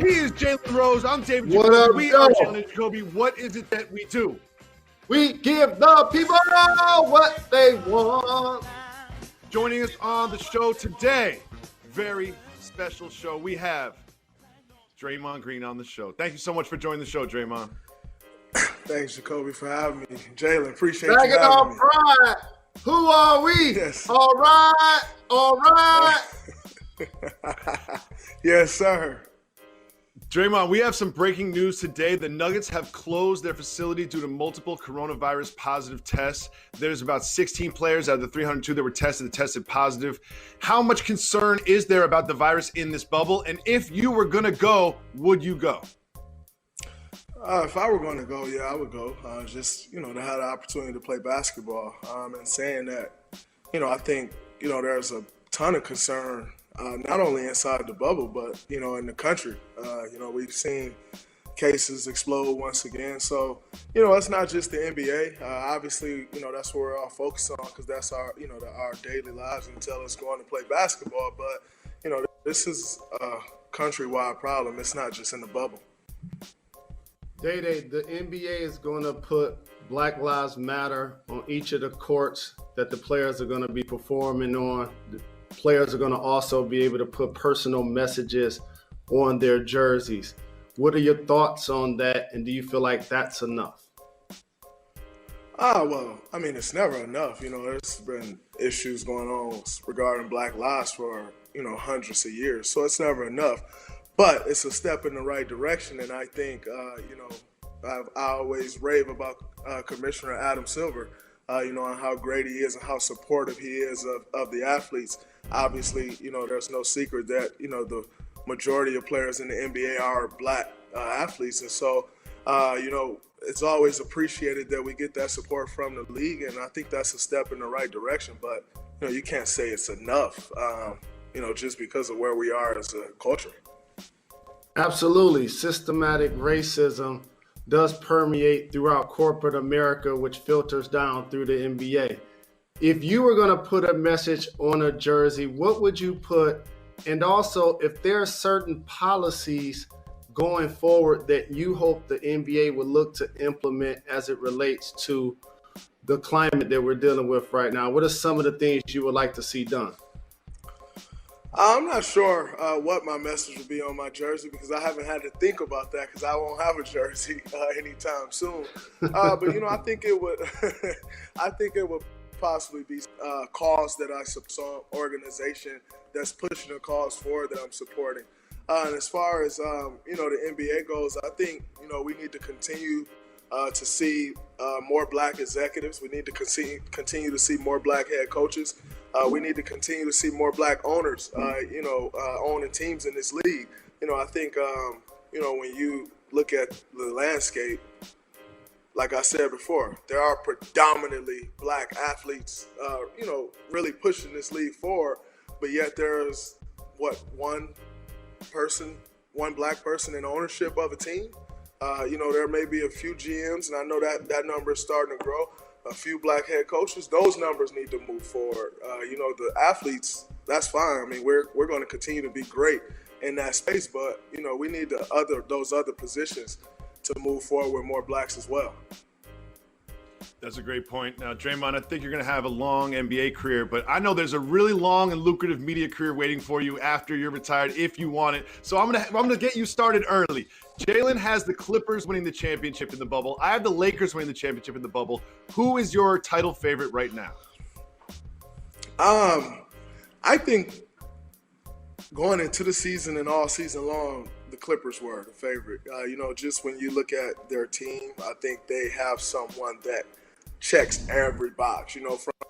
He is Jalen Rose. I'm David What Jacoby. up, We yo? are Jalen Jacoby. What is it that we do? We give the people what they want. Joining us on the show today, very special show. We have Draymond Green on the show. Thank you so much for joining the show, Draymond. Thanks, Jacoby, for having me. Jalen, appreciate Back you it having off me. pride. Who are we? Yes. All right. Yes, sir. Draymond, we have some breaking news today. The Nuggets have closed their facility due to multiple coronavirus positive tests. There's about 16 players out of the 302 that were tested positive. How much concern is there about the virus in this bubble? And if you were going to go, would you go? If I were going to go, yeah, I would go. Just, to have the opportunity to play basketball. And saying that, I think, there's a ton of concern, not only inside the bubble, but, in the country. We've seen cases explode once again. So, it's not just the NBA. Obviously, that's what we're all focused on because that's our, our daily lives until it's going to play basketball. But, this is a countrywide problem. It's not just in the bubble. Day-Day, the NBA is going to put Black Lives Matter on each of the courts that the players are going to be performing on. The players are going to also be able to put personal messages on their jerseys. What are your thoughts on that, and do you feel like that's enough? Well, it's never enough. There's been issues going on regarding Black lives for, hundreds of years. So it's never enough. But it's a step in the right direction, and I think, I always rave about Commissioner Adam Silver, on how great he is and how supportive he is of the athletes. Obviously, there's no secret that, the majority of players in the NBA are black athletes, and so, it's always appreciated that we get that support from the league, and I think that's a step in the right direction, but, you can't say it's enough, just because of where we are as a culture. Absolutely. Systematic racism does permeate throughout corporate America, which filters down through the NBA. If you were going to put a message on a jersey, what would you put? And also, if there are certain policies going forward that you hope the NBA would look to implement as it relates to the climate that we're dealing with right now, what are some of the things you would like to see done? I'm not sure what my message would be on my jersey because I haven't had to think about that because I won't have a jersey anytime soon. But I think it would. I think it would possibly be a cause that I support, organization that's pushing a cause forward that I'm supporting. And as far as the NBA goes, I think we need to continue to see more black executives. We need to continue to see more black head coaches. We need to continue to see more black owners, owning teams in this league. I think, when you look at the landscape, like I said before, there are predominantly black athletes, really pushing this league forward. But yet there's, one black person in ownership of a team. There may be a few GMs, and I know that number is starting to grow. A few black head coaches, those numbers need to move forward. The athletes, that's fine. We're going to continue to be great in that space, but we need those other positions to move forward with more blacks as well. That's a great point. Now, Draymond, I think you're going to have a long NBA career, but I know there's a really long and lucrative media career waiting for you after you're retired if you want it. So I'm going to get you started early. Jalen has the Clippers winning the championship in the bubble. I have the Lakers winning the championship in the bubble. Who is your title favorite right now? I think going into the season and all season long, the Clippers were the favorite. Just when you look at their team, I think they have someone that checks every box,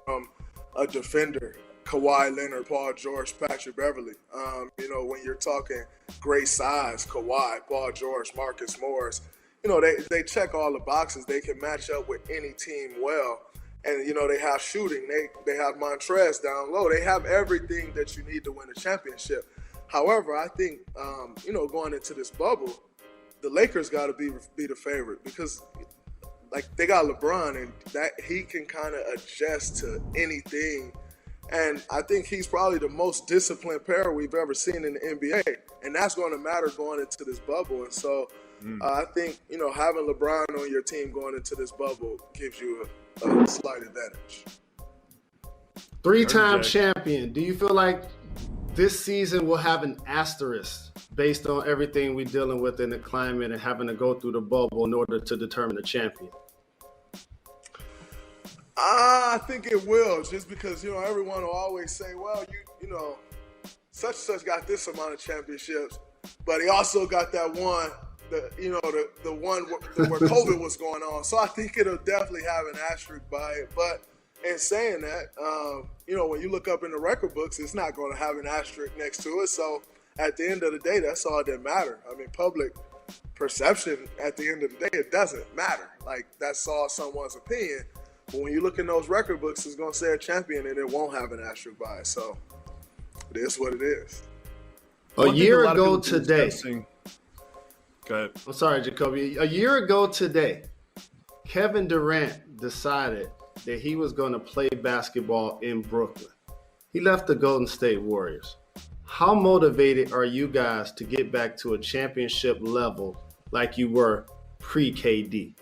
from a defender, Kawhi Leonard, Paul George, Patrick Beverly. When you're talking great size, Kawhi, Paul George, Marcus Morris, they check all the boxes. They can match up with any team well. And, they have shooting. They have Montrez down low. They have everything that you need to win a championship. However, I think, going into this bubble, the Lakers got to be the favorite because, they got LeBron, and that he can kind of adjust to anything And I think he's probably the most disciplined player we've ever seen in the NBA. And that's going to matter going into this bubble. And so I think, having LeBron on your team going into this bubble gives you a slight advantage. Three-time champion. Do you feel like this season will have an asterisk based on everything we're dealing with in the climate and having to go through the bubble in order to determine a champion? I think it will, just because, everyone will always say, well, such and such got this amount of championships, but he also got that one, the one where COVID was going on. So I think it'll definitely have an asterisk by it. But in saying that, when you look up in the record books, it's not going to have an asterisk next to it. So at the end of the day, that's all that matters. I mean, public perception at the end of the day, it doesn't matter. Like, that's all someone's opinion. But when you look in those record books, it's going to say a champion, and it won't have an asterisk by it. So it is what it is. A year ago today. Go ahead. I'm sorry, Jacoby. A year ago today, Kevin Durant decided that he was going to play basketball in Brooklyn. He left the Golden State Warriors. How motivated are you guys to get back to a championship level like you were pre-KD?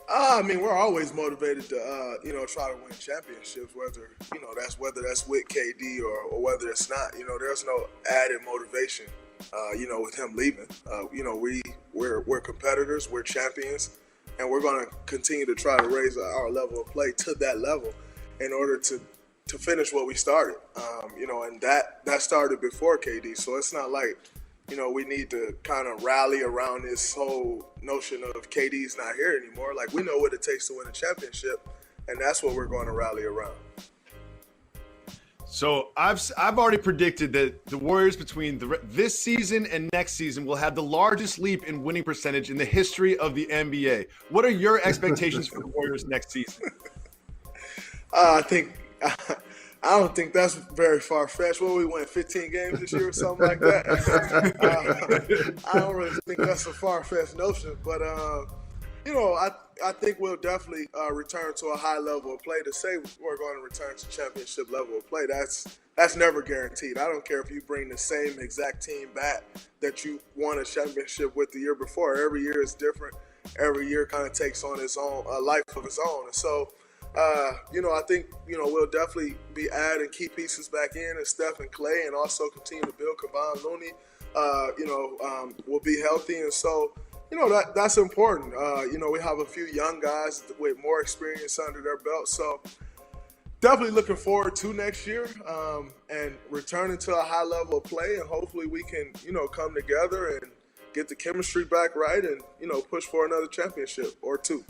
I mean, we're always motivated to, try to win championships, whether that's with KD or whether it's not. There's no added motivation, with him leaving. We're competitors, we're champions, and we're going to continue to try to raise our level of play to that level in order to finish what we started. And that started before KD, so it's not like, we need to kind of rally around this whole notion of KD's not here anymore. Like, we know what it takes to win a championship, and that's what we're going to rally around. So I've already predicted that the Warriors between this season and next season will have the largest leap in winning percentage in the history of the NBA. What are your expectations for the Warriors next season? I don't think that's very far-fetched. Well, we went 15 games this year or something like that. I don't really think that's a far-fetched notion. But, I think we'll definitely return to a high level of play. To say we're going to return to championship level of play, that's never guaranteed. I don't care if you bring the same exact team back that you won a championship with the year before. Every year is different. Every year kind of takes on its own life of its own. And so, I think, we'll definitely be adding key pieces back in and Steph and Clay, and also continue to build Kevon Looney, will be healthy. And so, that's important. We have a few young guys with more experience under their belt. So definitely looking forward to next year and returning to a high level of play. And hopefully we can, come together and get the chemistry back right and, push for another championship or two.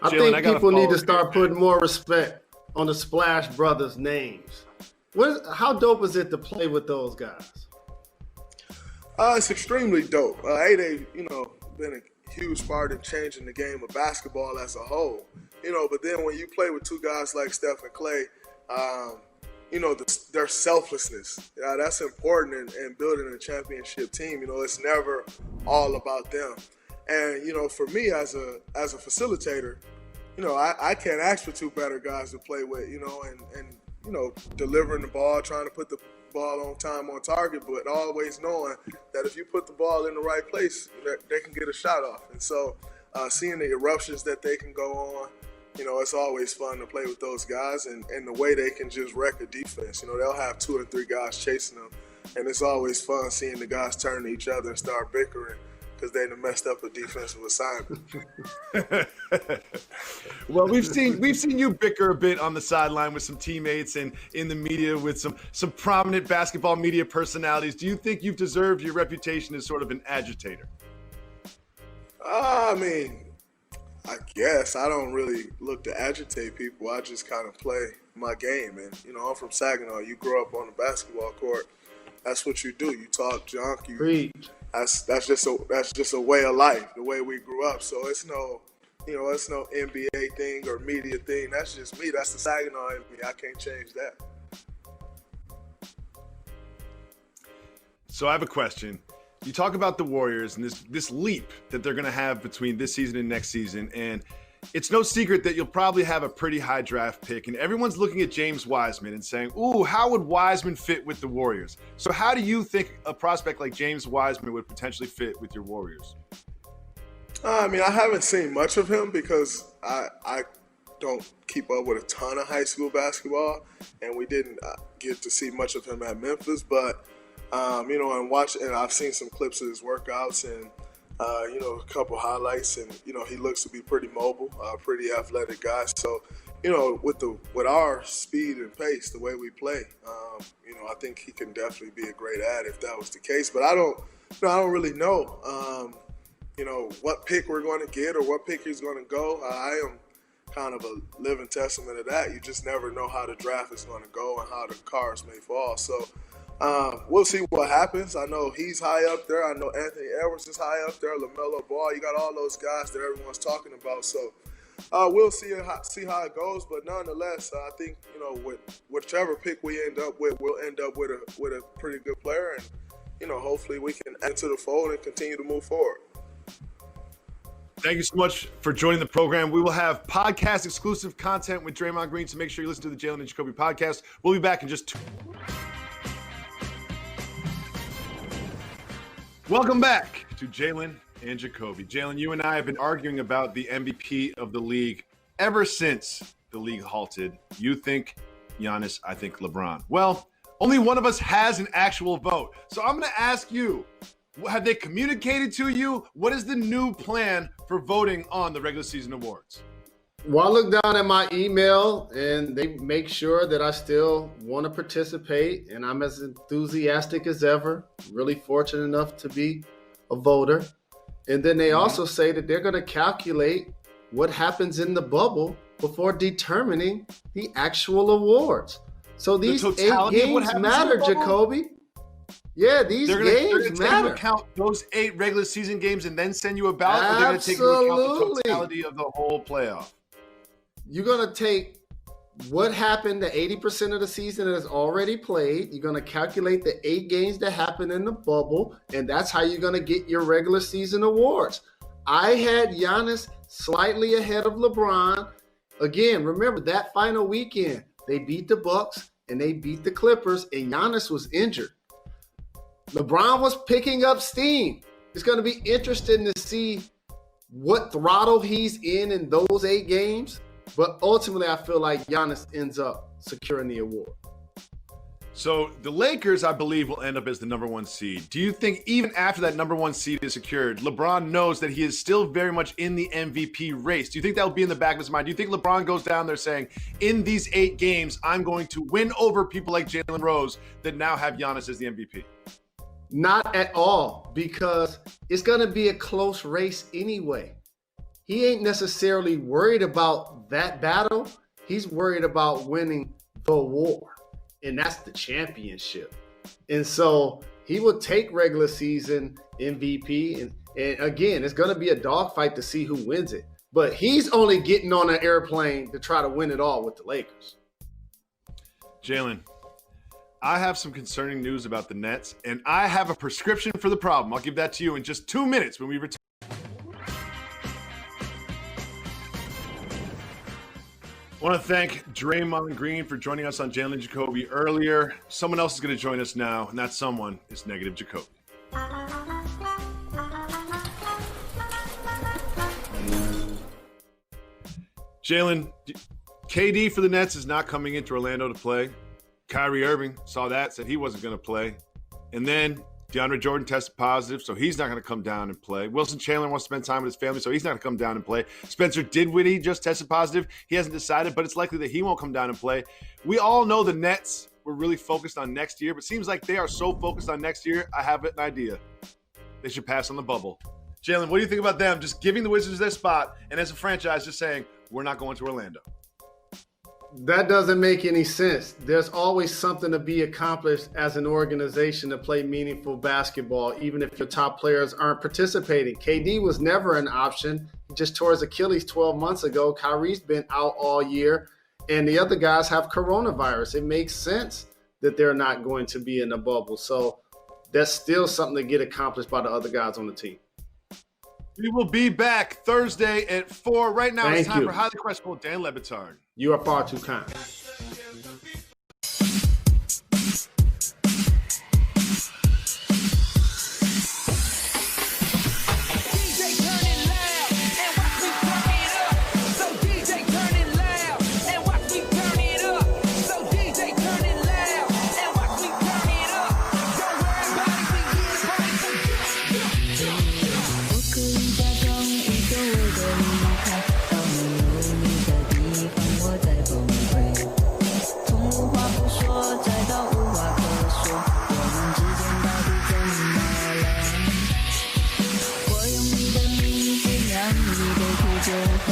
I think people need to start putting more respect on the Splash Brothers' names. How dope is it to play with those guys? It's extremely dope. They've, been a huge part in changing the game of basketball as a whole. But then when you play with two guys like Steph and Clay, their selflessness, that's important in building a championship team. It's never all about them. And, for me as a facilitator, I can't ask for two better guys to play with, and delivering the ball, trying to put the ball on time, on target, but always knowing that if you put the ball in the right place, they can get a shot off. And so seeing the eruptions that they can go on, it's always fun to play with those guys and the way they can just wreck a defense. They'll have 2 or 3 guys chasing them, and it's always fun seeing the guys turn to each other and start bickering because they done messed up a defensive assignment. Well, we've seen you bicker a bit on the sideline with some teammates and in the media with some prominent basketball media personalities. Do you think you've deserved your reputation as sort of an agitator? I mean, I guess I don't really look to agitate people. I just kind of play my game. And, I'm from Saginaw. You grow up on the basketball court. That's what you do. You talk junk. That's just a way of life, the way we grew up. So it's no NBA thing or media thing. That's just me. That's the Saginaw in me. I can't change that. So I have a question. You talk about the Warriors and this leap that they're going to have between this season and next season, and It's no secret that you'll probably have a pretty high draft pick, and everyone's looking at James Wiseman and saying, ooh, how would Wiseman fit with the Warriors? So how do you think a prospect like James Wiseman would potentially fit with your Warriors? I mean, I haven't seen much of him because I don't keep up with a ton of high school basketball, and we didn't get to see much of him at Memphis. But, and I've seen some clips of his workouts and, a couple highlights, and, he looks to be pretty mobile, pretty athletic guy. So, with our speed and pace, the way we play, I think he can definitely be a great add if that was the case. But I don't really know, what pick we're going to get or what pick he's going to go. I am kind of a living testament of that. You just never know how the draft is going to go and how the cards may fall. So we'll see what happens. I know he's high up there. I know Anthony Edwards is high up there. LaMelo Ball. You got all those guys that everyone's talking about. So we'll see how it goes. But nonetheless, I think with whichever pick we end up with, we'll end up with a pretty good player, and hopefully we can add to the fold and continue to move forward. Thank you so much for joining the program. We will have podcast exclusive content with Draymond Green, so make sure you listen to the Jalen Jacoby podcast. We'll be back in just 2. Welcome back to Jalen and Jacoby. Jalen, you and I have been arguing about the MVP of the league ever since the league halted. You think Giannis, I think LeBron. Well, only one of us has an actual vote. So I'm going to ask you, have they communicated to you? What is the new plan for voting on the regular season awards? Well, I look down at my email and they make sure that I still want to participate, and I'm as enthusiastic as ever. Really fortunate enough to be a voter. And then they also say that they're going to calculate what happens in the bubble before determining the actual awards. So these 8 games matter, Jacoby. Yeah, these games matter. Take into account those 8 regular season games and then send you a ballot, or they're going to take into account the totality of the whole playoff? You're going to take what happened to 80% of the season that is already played. You're going to calculate the 8 games that happened in the bubble, and that's how you're going to get your regular season awards. I had Giannis slightly ahead of LeBron. Again, remember that final weekend, they beat the Bucks and they beat the Clippers, and Giannis was injured. LeBron was picking up steam. It's going to be interesting to see what throttle he's in those 8 games. But ultimately, I feel like Giannis ends up securing the award. So the Lakers, I believe, will end up as the number 1 seed. Do you think even after that number 1 seed is secured, LeBron knows that he is still very much in the MVP race? Do you think that will be in the back of his mind? Do you think LeBron goes down there saying, in these 8 games, I'm going to win over people like Jalen Rose that now have Giannis as the MVP? Not at all, because it's going to be a close race anyway. He ain't necessarily worried about that battle. He's worried about winning the war, and that's the championship. And so he will take regular season MVP, and again, it's going to be a dogfight to see who wins it. But he's only getting on an airplane to try to win it all with the Lakers. Jalen, I have some concerning news about the Nets, and I have a prescription for the problem. I'll give that to you in just 2 minutes when we return. I want to thank Draymond Green for joining us on Jalen Jacoby earlier. Someone else is going to join us now, and that someone is Negative Jacoby. Jalen, KD for the Nets is not coming into Orlando to play. Kyrie Irving saw that, said he wasn't going to play. And then DeAndre Jordan tested positive, so he's not going to come down and play. Wilson Chandler wants to spend time with his family, so he's not going to come down and play. Spencer Dinwiddie just tested positive. He hasn't decided, but it's likely that he won't come down and play. We all know the Nets were really focused on next year, but it seems like they are so focused on next year, I have an idea. They should pass on the bubble. Jalen, what do you think about them just giving the Wizards their spot and as a franchise just saying, we're not going to Orlando? That doesn't make any sense. There's always something to be accomplished as an organization to play meaningful basketball, even if your top players aren't participating. KD was never an option. He just tore his Achilles 12 months ago. Kyrie's been out all year, and the other guys have coronavirus. It makes sense that they're not going to be in the bubble. So that's still something to get accomplished by the other guys on the team. We will be back Thursday at 4. Right now, Thank it's time you. for Highly Questionable Dan Le Batard. You are far too kind.